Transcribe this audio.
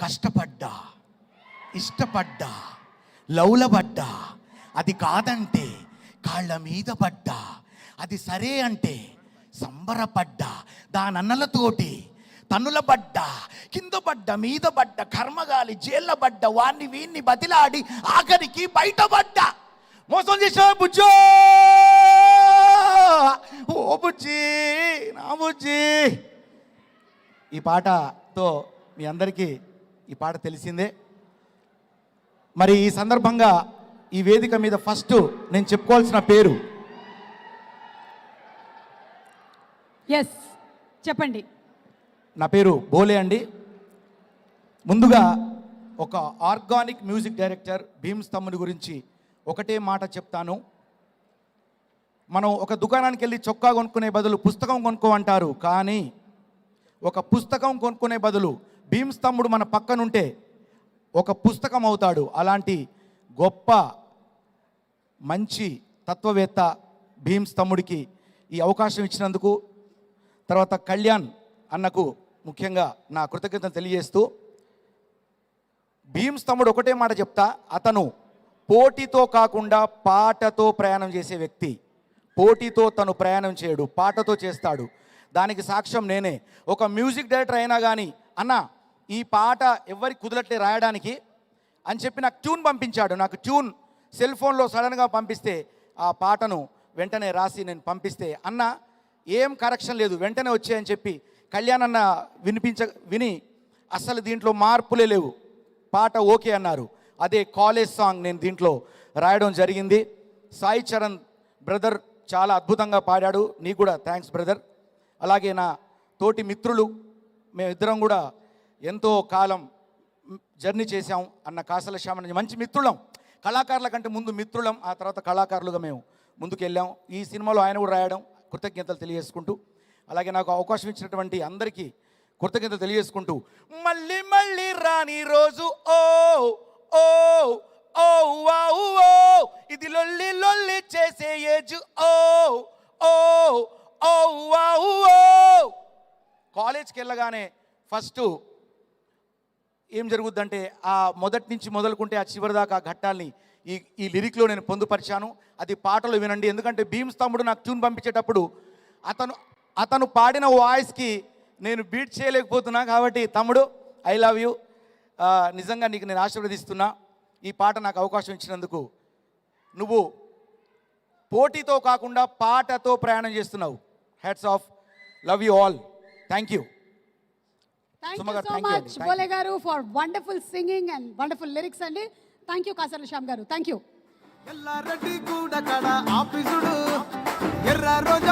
కష్టపడ్డా, ఇష్టపడ్డా, లౌలబడ్డా, అది కాదంటే కాళ్ళ మీద పడ్డా, అది సరే అంటే సంబరపడ్డా, దానన్నలతోటి తన్నుల పడ్డా, కింద పడ్డ, మీద పడ్డ, కర్మగాలి జైళ్ళ పడ్డ, వాణ్ణి వీణ్ణి బతిలాడి ఆఖరికి బయటపడ్డా. మోసం చేసావా బుజ్జో, ఓ బుజ్జి, నా బుజ్జి. ఈ పాటతో మీ అందరికీ ఈ పాట తెలిసిందే. మరి ఈ సందర్భంగా ఈ వేదిక మీద ఫస్ట్ నేను చెప్పుకోవాల్సిన పేరు, ఎస్ చెప్పండి. నా పేరు బోలే అండి. ముందుగా ఒక ఆర్గానిక్ మ్యూజిక్ డైరెక్టర్ భీమ్స్ తమ్ముని గురించి ఒకటే మాట చెప్తాను. మనం ఒక దుకాణానికి వెళ్ళి చొక్కా కొనుక్కునే బదులు పుస్తకం కొనుక్కో అంటారు, కానీ ఒక పుస్తకం కొనుక్కునే బదులు భీమ్స్ తమ్ముడు మన పక్కనుంటే ఒక పుస్తకం అవుతాడు. అలాంటి గొప్ప మంచి తత్వవేత్త భీమ్స్ తమ్ముడికి ఈ అవకాశం ఇచ్చినందుకు, తర్వాత కళ్యాణ్ అన్నకు ముఖ్యంగా నా కృతజ్ఞతలు తెలియజేస్తూ, భీమ్స్ తమ్ముడు ఒకటే మాట చెప్తా, అతను పోటీతో కాకుండా పాటతో ప్రయాణం చేసే వ్యక్తి. పోటీతో తను ప్రయాణం చేయడు, పాటతో చేస్తాడు. దానికి సాక్ష్యం నేనే. ఒక మ్యూజిక్ డైరెక్టర్ అయినా కానీ, అన్న ఈ పాట ఎవరికి కుదరట్లే రాయడానికి అని చెప్పి నాకు ట్యూన్ పంపించాడు. నాకు ట్యూన్ సెల్ ఫోన్లో సడన్గా పంపిస్తే ఆ పాటను వెంటనే రాసి నేను పంపిస్తే, అన్న ఏం కరెక్షన్ లేదు వెంటనే వచ్చాయని చెప్పి కళ్యాణ్ అన్న విని అసలు దీంట్లో మార్పులే లేవు, పాట ఓకే అన్నారు. అదే కాలేజ్ సాంగ్ నేను దీంట్లో రాయడం జరిగింది. సాయి చరణ్ బ్రదర్ చాలా అద్భుతంగా పాడాడు, నీకు కూడా థ్యాంక్స్ బ్రదర్. అలాగే నా తోటి మిత్రులు, మేమిద్దరం కూడా ఎంతో కాలం జర్నీ చేశాం. అన్న కాసల శ్యామ మంచి మిత్రులం, కళాకారుల కంటే ముందు మిత్రులం, ఆ తర్వాత కళాకారులుగా మేము ముందుకు వెళ్ళాం. ఈ సినిమాలో ఆయన కూడా రాయడం కృతజ్ఞతలు తెలియజేసుకుంటూ, అలాగే నాకు అవకాశం ఇచ్చినటువంటి అందరికీ కృతజ్ఞతలు తెలియజేసుకుంటూ, మళ్ళీ మళ్ళీ రాని రోజు ఓ ఓ ఓ వావ్ ఓ, ఇది లొల్లి లొల్లి చేసే ఏజ్ ఓ ఓ ఓ వావ్ ఓ. కాలేజ్కి వెళ్ళగానే ఫస్ట్ ఏం జరుగుద్దంటే, ఆ మొదటి నుంచి మొదలుకుంటే ఆ చివరి దాకా ఆ ఘట్టాల్ని ఈ లిరిక్లో నేను పొందుపరిచాను. అది పాటలు వినండి. ఎందుకంటే భీమ్స్ తమ్ముడు నాకు ట్యూన్ పంపించేటప్పుడు అతను పాడిన వాయిస్కి నేను బీట్ చేయలేకపోతున్నా. కాబట్టి తమ్ముడు ఐ లవ్ యూ, నిజంగా నీకు నేను ఆశీర్వదిస్తున్నా. ఈ పాట నాకు అవకాశం ఇచ్చినందుకు. నువ్వు పోటీతో కాకుండా పాటతో ప్రయాణం చేస్తున్నావు. Hats off, love you all, thank you. Thank you so much, Bole garu, for wonderful singing and wonderful lyrics andi. Thank you Kasarla Shyam garu. Thank you. Yellareddy కూడా కడ ఆఫీసుడు ఎర్ర రోజు